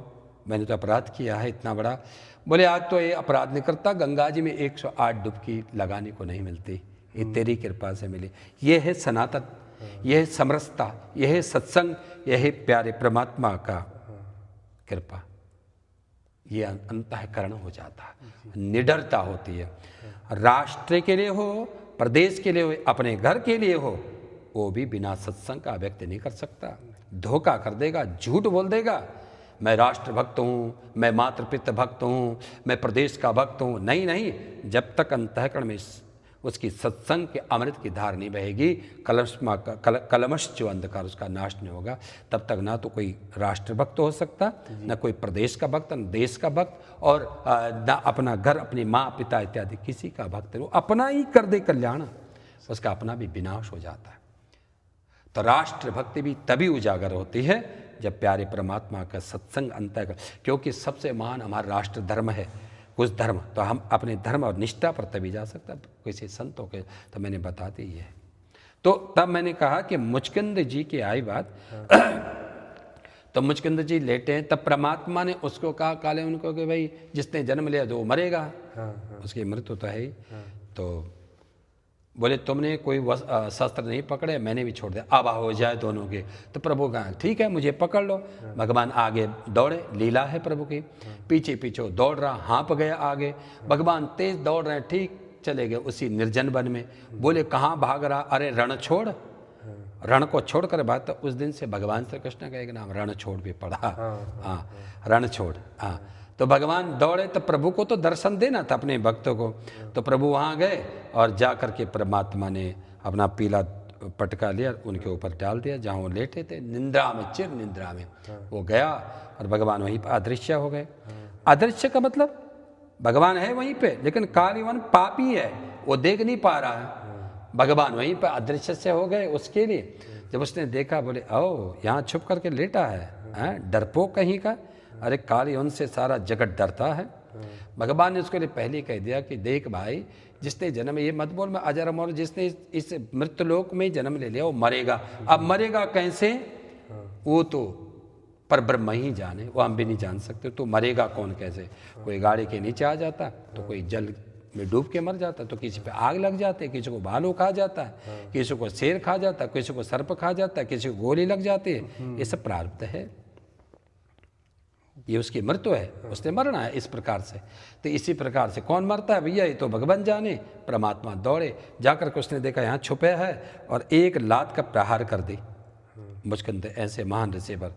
मैंने तो अपराध किया है इतना बड़ा। बोले आज तो ये अपराध नहीं करता, गंगा जी में 108 डुबकी लगाने को नहीं मिलती, ये तेरी कृपा से मिली। ये है सनातन, यह है समरसता, यह है सत्संग, यह है प्यारे परमात्मा का कृपा। ये अंतःकरण हो जाता है, निडरता होती है। राष्ट्र के लिए हो, प्रदेश के लिए हो, अपने घर के लिए हो, वो भी बिना सत्संग का व्यक्ति नहीं कर सकता। धोखा कर देगा, झूठ बोल देगा, मैं राष्ट्र भक्त हूँ, मैं मातृपितृ भक्त हूँ, मैं प्रदेश का भक्त हूँ। नहीं नहीं, जब तक अंतःकरण में उसकी सत्संग के अमृत की धार नहीं बहेगी, कलमश जो अंधकार उसका नाश नहीं होगा, तब तक ना तो कोई राष्ट्र भक्त हो सकता, न कोई प्रदेश का भक्त, न देश का भक्त, और ना अपना घर, अपनी माँ पिता इत्यादि किसी का भक्त। वो अपना ही कर दे कल्याण, उसका अपना भी विनाश हो जाता है। तो राष्ट्र भक्ति भी तभी उजागर होती है जब प्यारे परमात्मा का सत्संग अंतःकरण, क्योंकि सबसे महान हमारा राष्ट्र धर्म है। कुछ धर्म तो हम अपने धर्म और निष्ठा पर तभी जा सकता, किसी संतों के तो मैंने बता दी है। तो तब मैंने कहा कि मुचकिंद जी की आई बात तो मुचकिंद जी लेटे हैं, तब परमात्मा ने उसको कहा काले उनको कि भाई जिसने जन्म लिया तो वो मरेगा, उसकी मृत्यु तो है ही। तो बोले तुमने कोई शस्त्र नहीं पकड़े, मैंने भी छोड़ दिया, अब हो जाए दोनों के। तो प्रभु कहा ठीक है मुझे पकड़ लो। भगवान आगे दौड़े, लीला है प्रभु की, पीछे पीछे दौड़ रहा, हाँप गया आगे। भगवान तेज दौड़ रहे हैं, ठीक चले गए उसी निर्जन वन में। बोले कहाँ भाग रहा, अरे रण छोड़, रण को छोड़ कर बात। तो उस दिन से भगवान श्री कृष्ण का एक नाम रण छोड़ भी पड़ा। हाँ, रण छोड़। हाँ, तो भगवान दौड़े, तो प्रभु को तो दर्शन देना था अपने भक्तों को। तो प्रभु वहाँ गए और जा करके परमात्मा ने अपना पीला पटका लिया, उनके ऊपर डाल दिया जहाँ वो लेटे थे, निंद्रा में, चिर निंद्रा में वो गया और भगवान वहीं पर अदृश्य हो गए। अदृश्य का मतलब भगवान है वहीं पे, लेकिन कालीवन पापी है, वो देख नहीं पा रहा है। भगवान वहीं पर अदृश्य से हो गए। उसके लिए जब उसने देखा, बोले ओ यहाँ छुप करके लेटा है, डरपोक कहीं का। अरे कालीवन से सारा जगत डरता है। भगवान ने उसके लिए पहले कह दिया कि देख भाई, जिसने जन्म, ये मत बोल मैं अजर अमर, जिसने इस मृत्युलोक में जन्म ले लिया वो मरेगा। अब मरेगा कैसे, वो तो पर ब्रह्म ही जाने, वो हम भी नहीं जान सकते। तो मरेगा कौन कैसे, कोई गाड़ी के नीचे आ जाता, तो कोई जल में डूब के मर जाता, तो किसी पे आग लग जाती है, किसी को भालू खा जाता है, किसी को शेर खा जाता है, किसी को सर्प खा जाता है, किसी को गोली लग जाती है। ये सब प्रारब्ध है, ये उसकी मृत्यु है, उसने मरना है इस प्रकार से। तो इसी प्रकार से कौन मरता है भैया, ये तो भगवान जाने। परमात्मा दौड़े, जाकर के उसने देखा यहाँ छुपे है और एक लात का प्रहार कर दी मुचकिंद ऐसे महान ऋषि पर।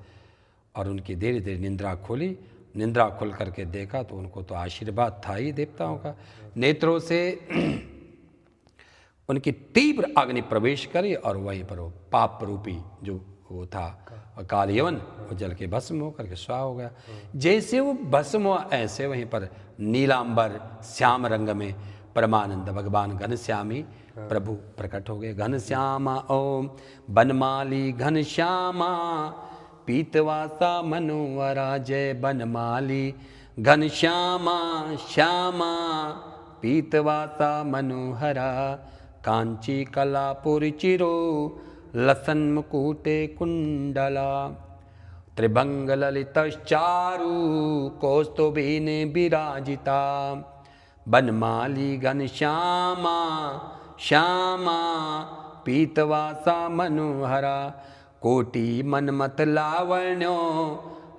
और उनकी धीरे धीरे निंद्रा खुली, निंद्रा खुल करके देखा तो उनको तो आशीर्वाद था ही देवताओं का। नेत्रों से उनकी तीव्र अग्नि प्रवेश करी और वहीं पर वो पाप रूपी जो वो था और कालयवन वो जल के भस्म होकर के स्वाहा हो गया। जैसे वो भस्म हुआ, ऐसे वहीं पर नीलांबर श्याम रंग में परमानंद भगवान घनश्यामी प्रभु प्रकट हो गए। घनश्यामा ओम बनमाली घनश्यामा पीतवासा मनोवरा जय बनमाली। घनश्यामा श्यामा पीतवासा मनोहरा कांची कलापुर चिरो लसन मुकुटे कुंडला त्रिभंग ललितश्चारु कौस्तुभेन विराजिता बनमाली घनश्यामा श्यामा पीतवासा मनोहरा कोटि मनमत लावण्यो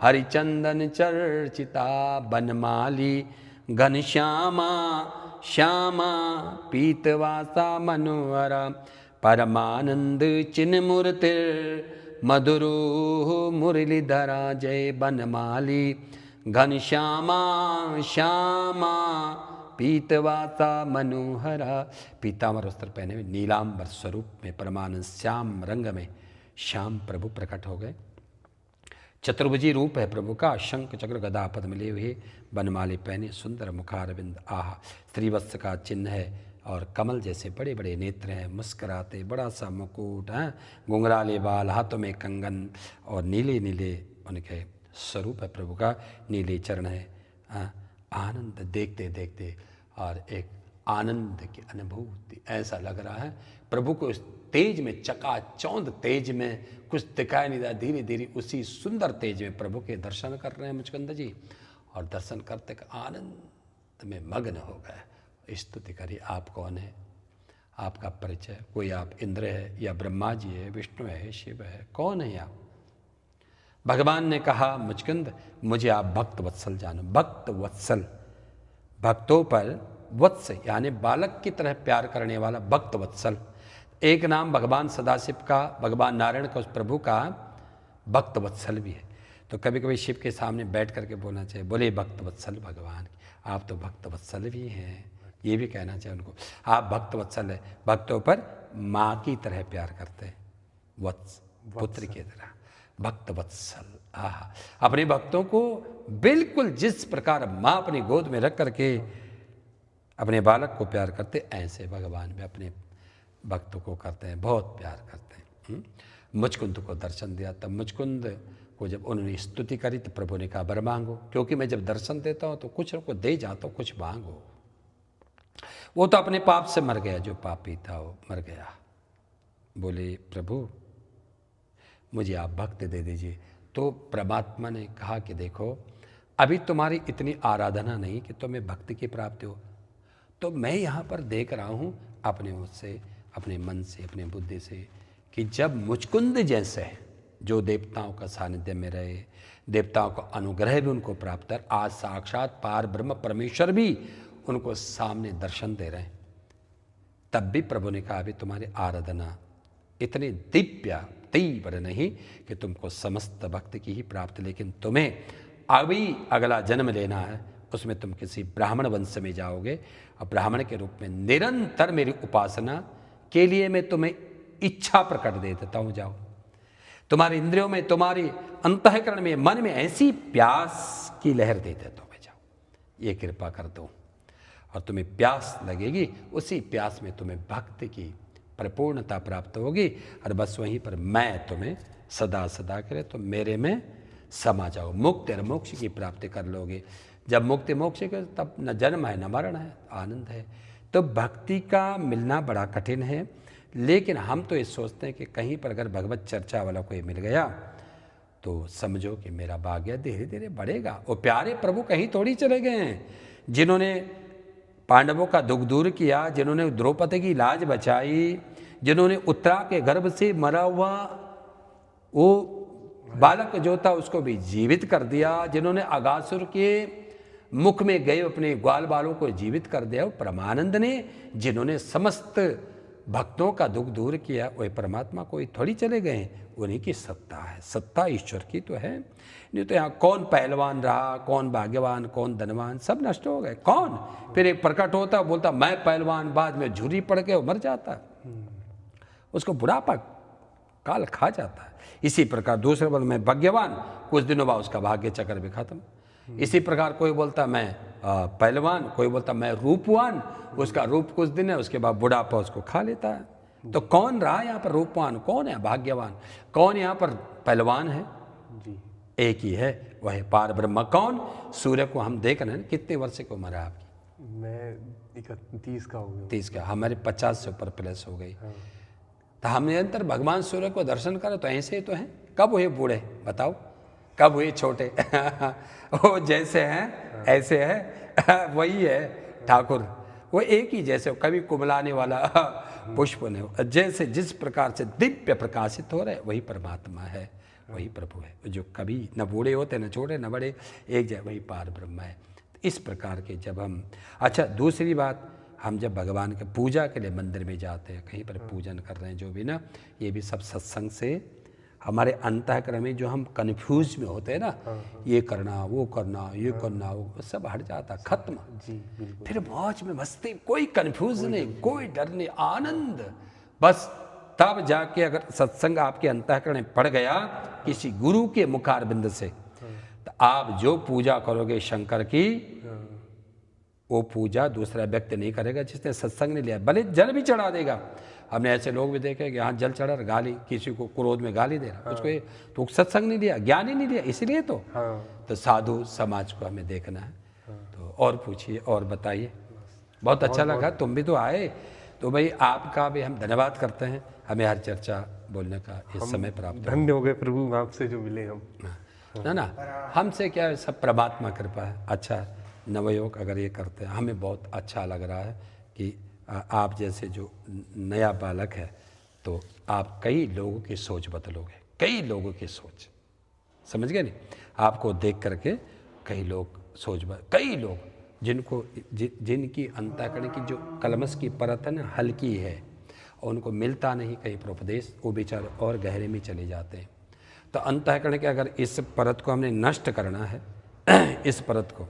हरिचंदन चर्चिता बनमाली घनश्यामा श्यामा पीतवासा मनोहरा परमानंद चिन्मूर्तिर मधुरो मुरलीधरा जय बनमाली घनश्यामा श्यामा पीतवासा मनोहरा। पीताम्बर वस्त्र पहने हुए नीलांबर स्वरूप में परमानंद श्याम रंग में श्याम प्रभु प्रकट हो गए। चतुर्भुजी रूप है प्रभु का, शंख चक्र गदा पद्म लिए हुए, बनमाली पहने, सुंदर मुखारविंद, आह श्रीवत्स का चिन्ह है और कमल जैसे बड़े बड़े नेत्र हैं, मुस्कुराते, बड़ा सा मुकुट है, घुंघराले बाल, हाथों में कंगन और नीले नीले उनके स्वरूप है प्रभु का, नीले चरण है। आनंद देखते देखते और एक आनंद की अनुभूति ऐसा लग रहा है प्रभु को इस तेज में, चकाचौंध तेज में, कुछ दिखाई नहीं रहा, धीरे धीरे उसी सुंदर तेज में प्रभु के दर्शन कर रहे हैं मुचकुंद जी, और दर्शन करते आनंद में मग्न हो गए। स्तुति करिए। आप कौन है, आपका परिचय, कोई आप इंद्र है या ब्रह्मा जी है, विष्णु है, शिव है, कौन है आप? भगवान ने कहा मुचकुंद मुझे आप भक्त वत्सल जानो। भक्त वत्सल, भक्तों पर वत्स यानी बालक की तरह प्यार करने वाला भक्त वत्सल। एक नाम भगवान सदाशिव का, भगवान नारायण का, उस प्रभु का भक्त वत्सल भी है। तो कभी कभी शिव के सामने बैठ करके बोलना चाहिए, बोले भक्त वत्सल भगवान, आप तो भक्त वत्सल भी हैं, ये भी कहना चाहिए उनको। आप भक्त वत्सल है, भक्तों पर माँ की तरह प्यार करते हैं, वत्स पुत्र की तरह, भक्त वत्सल। आह, अपने भक्तों को बिल्कुल जिस प्रकार माँ अपनी गोद में रख करके अपने बालक को प्यार करते, ऐसे भगवान भी अपने भक्तों को करते हैं, बहुत प्यार करते हैं। मुचकुंद को दर्शन दिया, तब मुचकुंद को जब उन्होंने स्तुति करी तो प्रभु ने कहा वर मांगो, क्योंकि मैं जब दर्शन देता हूँ तो कुछ को दे जाता हूँ, कुछ मांगो। वो तो अपने पाप से मर गया, जो पापी था वो मर गया। बोले प्रभु मुझे आप भक्ति दे दीजिए। तो परमात्मा ने कहा कि देखो अभी तुम्हारी इतनी आराधना नहीं कि तुम्हें भक्ति की प्राप्ति हो, तो मैं यहाँ पर देख रहा हूँ अपने मुझसे, अपने मन से, अपने बुद्धि से, कि जब मुचकुंद जैसे जो देवताओं का सानिध्य में रहे, देवताओं का अनुग्रह भी उनको प्राप्त कर, आज साक्षात पार ब्रह्म परमेश्वर भी उनको सामने दर्शन दे रहे हैं, तब भी प्रभु ने कहा अभी तुम्हारी आराधना इतनी दिव्य तीव्र नहीं कि तुमको समस्त भक्ति की ही प्राप्त, लेकिन तुम्हें अभी अगला जन्म लेना है, उसमें तुम किसी ब्राह्मण वंश में जाओगे और ब्राह्मण के रूप में निरंतर मेरी उपासना के लिए मैं तुम्हें इच्छा प्रकट दे देता हूँ। जाओ, तुम्हारी इंद्रियों में, तुम्हारी अंतःकरण में, मन में ऐसी प्यास की लहर दे देता हूँ, मैं जाओ, ये कृपा कर दो, और तुम्हें प्यास लगेगी, उसी प्यास में तुम्हें भक्ति की परिपूर्णता प्राप्त होगी, और बस वहीं पर मैं तुम्हें सदा सदा करे तो मेरे में समा जाओ, मुक्ति और मोक्ष की प्राप्ति कर लोगे। जब मुक्ति मोक्ष के तब न जन्म है न मरण है, आनंद है। तो भक्ति का मिलना बड़ा कठिन है, लेकिन हम तो ये सोचते हैं कि कहीं पर अगर भगवत चर्चा वाला कोई मिल गया तो समझो कि मेरा भाग्य धीरे धीरे बढ़ेगा। वो प्यारे प्रभु कहीं थोड़ी चले गए हैं, जिन्होंने पांडवों का दुख दूर किया, जिन्होंने द्रौपदी की लाज बचाई, जिन्होंने उत्तरा के गर्भ से मरा हुआ वो बालक जो था उसको भी जीवित कर दिया, जिन्होंने अगासुर के मुख में गए अपने ग्वाल बालों को जीवित कर दिया, वो परमानंद ने, जिन्होंने समस्त भक्तों का दुख दूर किया, वही परमात्मा कोई थोड़ी चले गए हैं, उन्हीं की सत्ता है, सत्ता ईश्वर की तो है। नहीं तो यहाँ कौन पहलवान रहा, कौन भाग्यवान, कौन धनवान, सब नष्ट हो गए। कौन फिर एक प्रकट होता बोलता मैं पहलवान, बाद में झुर्री पड़ के मर जाता, उसको बुढ़ापा काल खा जाता है। इसी प्रकार दूसरे बल में भाग्यवान, कुछ दिनों बाद उसका भाग्य चक्र भी खत्म। इसी प्रकार कोई बोलता मैं पहलवान, कोई बोलता मैं रूपवान, उसका रूप कुछ दिन है, उसके बाद बुढ़ापा उसको खा लेता है। तो कौन रहा यहाँ पर रूपवान, कौन है भाग्यवान, कौन यहाँ पर पहलवान है? जी एक ही है, वह है पार ब्रह्म। कौन? सूर्य को हम देख रहे हैं, कितने वर्ष की उम्र है आपकी? मैं 31 का हो गया। 30 का, हमारे 50 से ऊपर प्लस हो गई। हाँ। तो हम निरंतर भगवान सूर्य को दर्शन करें तो ऐसे ही तो हैं। कब हुए बूढ़े बताओ, कब हुए छोटे वो जैसे हैं ऐसे है वही है ठाकुर, वो एक ही जैसे, कभी कुमलाने वाला पुष्प ने जैसे जिस प्रकार से दिव्य प्रकाशित हो रहे वही परमात्मा है, वही प्रभु है, जो कभी न बूढ़े होते न छोटे न बड़े, एक जगह वही पार ब्रह्म है। इस प्रकार के जब हम, अच्छा दूसरी बात, हम जब भगवान के पूजा के लिए मंदिर में जाते हैं, कहीं पर पूजन कर रहे हैं जो भी ना, ये भी सब सत्संग से हमारे अंतःकरण में जो हम कन्फ्यूज में होते हैं ना, ये करना वो करना ये करना वो सब हट जाता, खत्म। जी बिल्कुल। फिर मौज में मस्ती, कोई कन्फ्यूज नहीं, कोई डर नहीं, आनंद बस। तब जाके अगर सत्संग आपके अंतःकरण में पड़ गया किसी गुरु के मुखारबिंद से, तो आप जो पूजा करोगे शंकर की, वो पूजा दूसरा व्यक्ति नहीं करेगा जिसने सत्संग नहीं लिया, भले जल भी चढ़ा देगा। हमने ऐसे लोग भी देखे कि हाँ जल चढ़ा, गाली किसी को क्रोध में गाली दे रहा, उसको तो सत्संग नहीं लिया, ज्ञान ही नहीं लिया, इसलिए तो साधु समाज को हमें देखना है। तो और पूछिए और बताइए, बहुत अच्छा लगा तुम भी तो आए, तो भाई आपका भी हम धन्यवाद करते हैं, हमें हर चर्चा बोलने का इस समय प्राप्त हो। धन्य हो गए प्रभु आपसे जो मिले हम। ना हमसे क्या है, सब परमात्मा कृपा है। अच्छा नवयोग अगर ये करते हैं, हमें बहुत अच्छा लग रहा है कि आप जैसे जो नया बालक है, तो आप कई लोगों की सोच बदलोगे, कई लोगों की सोच, समझ गए नहीं, आपको देख करके कई लोग कई लोग जिनको जिनकी अंतःकरण की जो कलमश की परत है ना हल्की है, और उनको मिलता नहीं कहीं पर उपदेश, वो बेचारे और गहरे में चले जाते हैं। तो अंतःकरण के अगर इस परत को हमने नष्ट करना है इस परत को